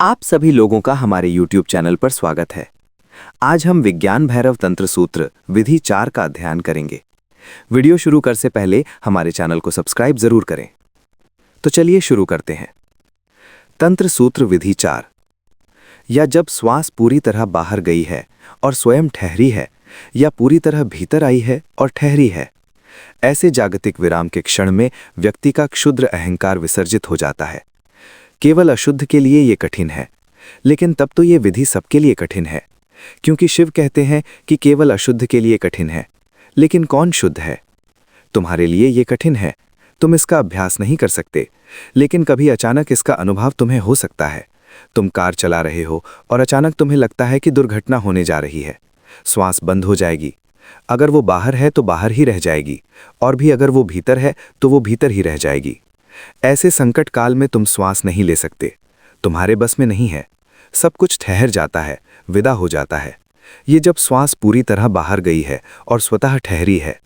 आप सभी लोगों का हमारे YouTube चैनल पर स्वागत है। आज हम विज्ञान भैरव तंत्र सूत्र विधि 4 का अध्ययन करेंगे। वीडियो शुरू कर से पहले हमारे चैनल को सब्सक्राइब जरूर करें। तो चलिए शुरू करते हैं। तंत्र सूत्र विधि 4। या जब श्वास पूरी तरह बाहर गई है और स्वयं ठहरी है, या पूरी तरह भीतर आई है और ठहरी है, ऐसे जागतिक विराम के क्षण में व्यक्ति का क्षुद्र अहंकार विसर्जित हो जाता है। केवल अशुद्ध के लिए ये कठिन है, लेकिन तब तो ये विधि सबके लिए कठिन है, क्योंकि शिव कहते हैं कि केवल अशुद्ध के लिए कठिन है। लेकिन कौन शुद्ध है? तुम्हारे लिए ये कठिन है, तुम इसका अभ्यास नहीं कर सकते, लेकिन कभी अचानक इसका अनुभव तुम्हें हो सकता है। तुम कार चला रहे हो और अचानक तुम्हें लगता है कि दुर्घटना होने जा रही है। श्वास बंद हो जाएगी। अगर वो बाहर है तो बाहर ही रह जाएगी, और भी अगर वो भीतर है तो वो भीतर ही रह जाएगी। ऐसे संकट काल में तुम श्वास नहीं ले सकते, तुम्हारे बस में नहीं है। सब कुछ ठहर जाता है, विदा हो जाता है। ये जब श्वास पूरी तरह बाहर गई है और स्वतः ठहरी है,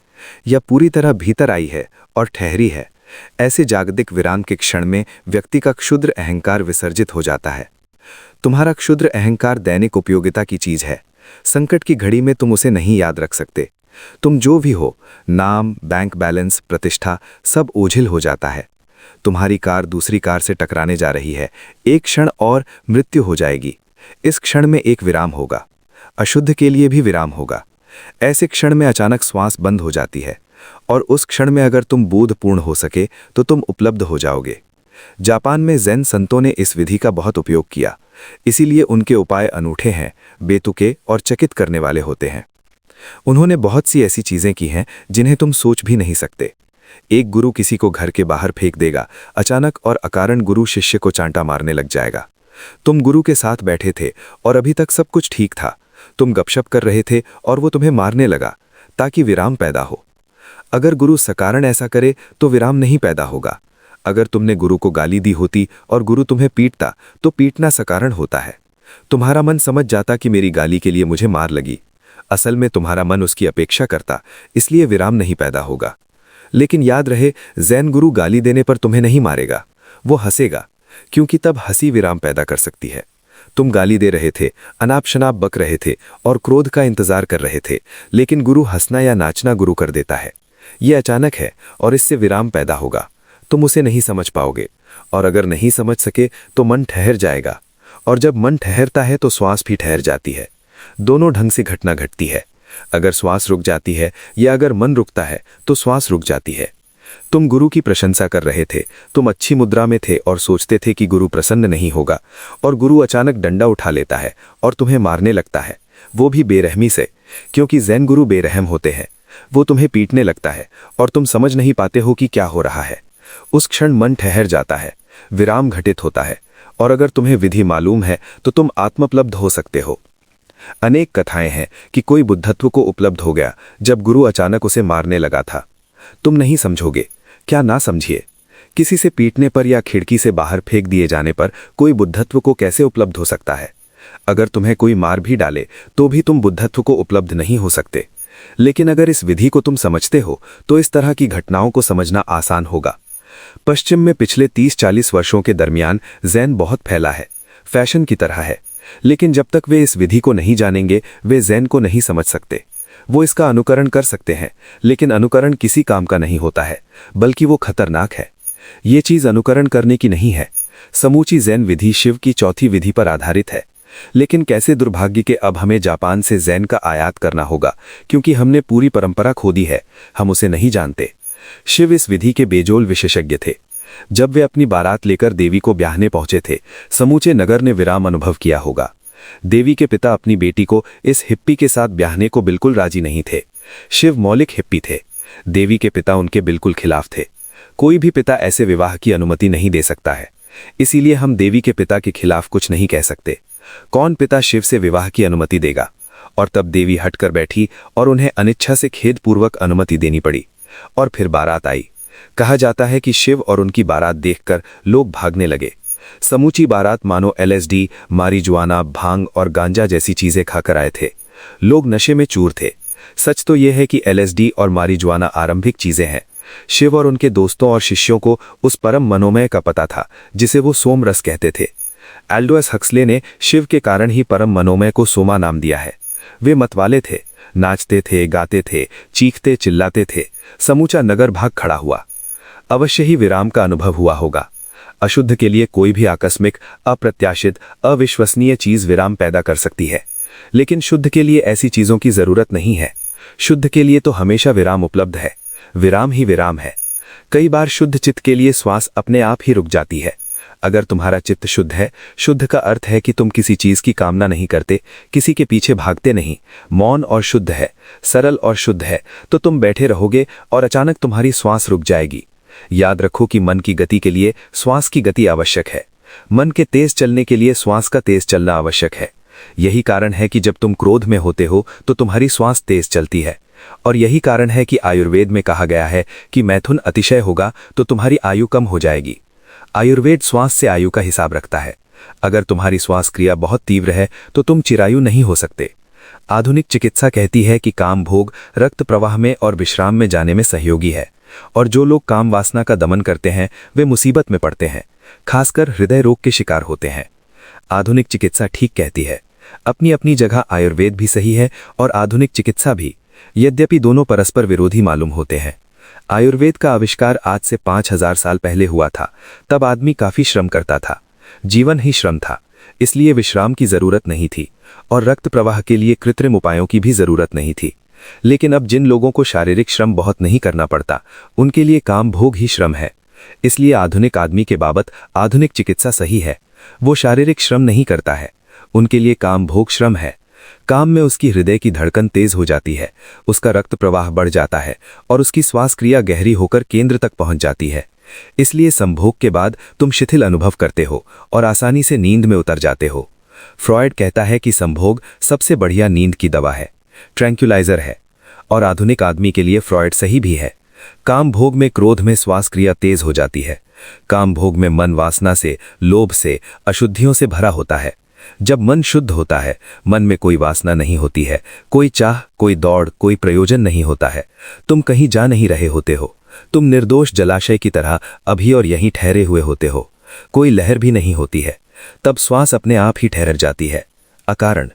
या पूरी तरह भीतर आई है और ठहरी है, ऐसे जागतिक विराम के क्षण में व्यक्ति का क्षुद्र अहंकार विसर्जित हो जाता है। तुम्हारा क्षुद्र अहंकार दैनिक उपयोगिता की चीज है। संकट की घड़ी में तुम उसे नहीं याद रख सकते। तुम जो भी हो, नाम, बैंक बैलेंस, प्रतिष्ठा, सब ओझिल हो जाता है। तुम्हारी कार दूसरी कार से टकराने जा रही है। एक क्षण और मृत्यु हो जाएगी। इस क्षण में एक विराम होगा। अशुद्ध के लिए भी विराम होगा। ऐसे क्षण में अचानक श्वास बंद हो जाती है, और उस क्षण में अगर तुम बोधपूर्ण हो सके तो तुम उपलब्ध हो जाओगे। जापान में ज़ेन संतों ने इस विधि का बहुत उपयोग किया, इसीलिए उनके उपाय अनूठे हैं, बेतुके और चकित करने वाले होते हैं। उन्होंने बहुत सी ऐसी चीजें की हैं जिन्हें तुम सोच भी नहीं सकते। एक गुरु किसी को घर के बाहर फेंक देगा, अचानक और अकारण गुरु शिष्य को चांटा मारने लग जाएगा। तुम गुरु के साथ बैठे थे और अभी तक सब कुछ ठीक था। तुम गपशप कर रहे थे और वो तुम्हें मारने लगा ताकि विराम पैदा हो। अगर गुरु सकारण ऐसा करे तो विराम नहीं पैदा होगा। अगर तुमने गुरु को गाली दी होती और गुरु तुम्हें पीटता तो पीटना सकारण होता है। तुम्हारा मन समझ जाता कि मेरी गाली के लिए मुझे मार लगी। असल में तुम्हारा मन उसकी अपेक्षा करता, इसलिए विराम नहीं पैदा होगा। लेकिन याद रहे, ज़ैन गुरु गाली देने पर तुम्हें नहीं मारेगा, वो हंसेगा, क्योंकि तब हंसी विराम पैदा कर सकती है। तुम गाली दे रहे थे, अनाप शनाप बक रहे थे और क्रोध का इंतजार कर रहे थे, लेकिन गुरु हंसना या नाचना गुरु कर देता है। ये अचानक है और इससे विराम पैदा होगा। तुम उसे नहीं समझ पाओगे, और अगर नहीं समझ सके तो मन ठहर जाएगा, और जब मन ठहरता है तो श्वास भी ठहर जाती है। दोनों ढंग से घटना घटती है। अगर श्वास रुक जाती है या अगर मन रुकता है तो श्वास रुक जाती है। तुम गुरु की प्रशंसा कर रहे थे, तुम अच्छी मुद्रा में थे और सोचते थे कि गुरु प्रसन्न नहीं होगा, और गुरु अचानक डंडा उठा लेता है और तुम्हें मारने लगता है, वो भी बेरहमी से, क्योंकि ज़ैन गुरु बेरहम होते हैं। वो तुम्हें पीटने लगता है और तुम समझ नहीं पाते हो कि क्या हो रहा है। उस क्षण मन ठहर जाता है, विराम घटित होता है, और अगर तुम्हें विधि मालूम है तो तुम आत्मोपलब्ध हो सकते हो। अनेक कथाएं हैं कि कोई बुद्धत्व को उपलब्ध हो गया जब गुरु अचानक उसे मारने लगा था। तुम नहीं समझोगे, क्या ना समझिए। किसी से पीटने पर या खिड़की से बाहर फेंक दिए जाने पर कोई बुद्धत्व को कैसे उपलब्ध हो सकता है? अगर तुम्हें कोई मार भी डाले तो भी तुम बुद्धत्व को उपलब्ध नहीं हो सकते। लेकिन अगर इस विधि को तुम समझते हो तो इस तरह की घटनाओं को समझना आसान होगा। पश्चिम में पिछले 30-40 वर्षों के दरमियान ज़ैन बहुत फैला है, फैशन की तरह है। लेकिन जब तक वे इस विधि को नहीं जानेंगे, वे ज़ैन को नहीं समझ सकते। वो इसका अनुकरण कर सकते हैं, लेकिन अनुकरण किसी काम का नहीं होता है, बल्कि वो खतरनाक है। ये चीज़ अनुकरण करने की नहीं है। समूची ज़ैन विधि शिव की चौथी विधि पर आधारित है। लेकिन कैसे दुर्भाग्य के अब हमें जापान से ज़ैन का आयात करना होगा, क्योंकि हमने पूरी परंपरा खो दी है, हम उसे नहीं जानते। शिव इस विधि के बेजोल विशेषज्ञ थे। जब वे अपनी बारात लेकर देवी को ब्याहने पहुंचे थे, समूचे नगर ने विराम अनुभव किया होगा। देवी के पिता अपनी बेटी को इस हिप्पी के साथ ब्याहने को बिल्कुल राजी नहीं थे। शिव मौलिक हिप्पी थे, देवी के पिता उनके बिल्कुल खिलाफ थे। कोई भी पिता ऐसे विवाह की अनुमति नहीं दे सकता है, इसीलिए हम देवी के पिता के खिलाफ कुछ नहीं कह सकते। कौन पिता शिव से विवाह की अनुमति देगा? और तब देवी हटकर बैठी और उन्हें अनिच्छा से खेदपूर्वक अनुमति देनी पड़ी, और फिर बारात आई। कहा जाता है कि शिव और उनकी बारात देखकर लोग भागने लगे। समूची बारात मानो LSD, मारिजुआना, भांग और गांजा जैसी चीजें खाकर आए थे। लोग नशे में चूर थे। सच तो यह है कि LSD और मारिजुआना आरंभिक चीजें हैं। शिव और उनके दोस्तों और शिष्यों को उस परम मनोमय का पता था जिसे वो सोमरस कहते थे। एल्डोस हक्सले ने शिव के कारण ही परम मनोमय को सोमा नाम दिया है। वे मतवाले थे, नाचते थे, गाते थे, चीखते चिल्लाते थे, समूचा नगर भाग खड़ा हुआ। अवश्य ही विराम का अनुभव हुआ होगा। अशुद्ध के लिए कोई भी आकस्मिक, अप्रत्याशित, अविश्वसनीय चीज विराम पैदा कर सकती है, लेकिन शुद्ध के लिए ऐसी चीजों की जरूरत नहीं है। शुद्ध के लिए तो हमेशा विराम उपलब्ध है। विराम ही विराम है। कई बार शुद्ध चित्त के लिए श्वास अपने आप ही रुक जाती है। अगर तुम्हारा चित्त शुद्ध है, शुद्ध का अर्थ है कि तुम किसी चीज की कामना नहीं करते, किसी के पीछे भागते नहीं, मौन और शुद्ध है, सरल और शुद्ध है, तो तुम बैठे रहोगे और अचानक तुम्हारी श्वास रुक जाएगी। याद रखो कि मन की गति के लिए श्वास की गति आवश्यक है। मन के तेज चलने के लिए श्वास का तेज चलना आवश्यक है। यही कारण है कि जब तुम क्रोध में होते हो तो तुम्हारी श्वास तेज चलती है, और यही कारण है कि आयुर्वेद में कहा गया है कि मैथुन अतिशय होगा तो तुम्हारी आयु कम हो जाएगी। आयुर्वेद श्वास से आयु का हिसाब रखता है। अगर तुम्हारी श्वास क्रिया बहुत तीव्र है तो तुम चिरायु नहीं हो सकते। आधुनिक चिकित्सा कहती है कि काम भोग रक्त प्रवाह में और विश्राम में जाने में सहयोगी है, और जो लोग काम वासना का दमन करते हैं वे मुसीबत में पड़ते हैं, खासकर हृदय रोग के शिकार होते हैं। आधुनिक चिकित्सा ठीक कहती है। अपनी अपनी जगह आयुर्वेद भी सही है और आधुनिक चिकित्सा भी, यद्यपि दोनों परस्पर विरोधी मालूम होते हैं। आयुर्वेद का आविष्कार आज से 5000 साल पहले हुआ था। तब आदमी काफी श्रम करता था, जीवन ही श्रम था, इसलिए विश्राम की जरूरत नहीं थी और रक्त प्रवाह के लिए कृत्रिम उपायों की भी जरूरत नहीं थी। लेकिन अब जिन लोगों को शारीरिक श्रम बहुत नहीं करना पड़ता, उनके लिए काम भोग ही श्रम है। इसलिए आधुनिक आदमी के बाबत आधुनिक चिकित्सा सही है। वो शारीरिक श्रम नहीं करता है, उनके लिए काम भोग श्रम है। काम में उसकी हृदय की धड़कन तेज हो जाती है, उसका रक्त प्रवाह बढ़ जाता है और उसकी श्वास क्रिया गहरी होकर केंद्र तक पहुंच जाती है। इसलिए संभोग के बाद तुम शिथिल अनुभव करते हो और आसानी से नींद में उतर जाते हो। फ्रॉयड कहता है कि संभोग सबसे बढ़िया नींद की दवा है, ट्रैंक्युलाइजर है, और आधुनिक आदमी के लिए फ्रॉयड सही भी है। काम भोग में क्रोध में श्वास क्रिया तेज हो जाती है। काम भोग में मन वासना से, लोभ से, अशुद्धियों से भरा होता है। जब मन शुद्ध होता है, मन में कोई वासना नहीं होती है, कोई चाह, कोई दौड़, कोई प्रयोजन नहीं होता है। तुम कहीं जा नहीं रहे होते हो, तुम निर्दोष जलाशय की तरह अभी और यहीं ठहरे हुए होते हो। कोई लहर भी नहीं होती है। तब श्वास अपने आप ही ठहर जाती है, अकारण।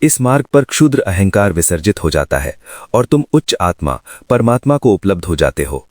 इस मार्ग पर क्षुद्र अहंकार विसर्जित हो जाता है और तुम उच्च आत्मा, परमात्मा को उपलब्ध हो जाते हो।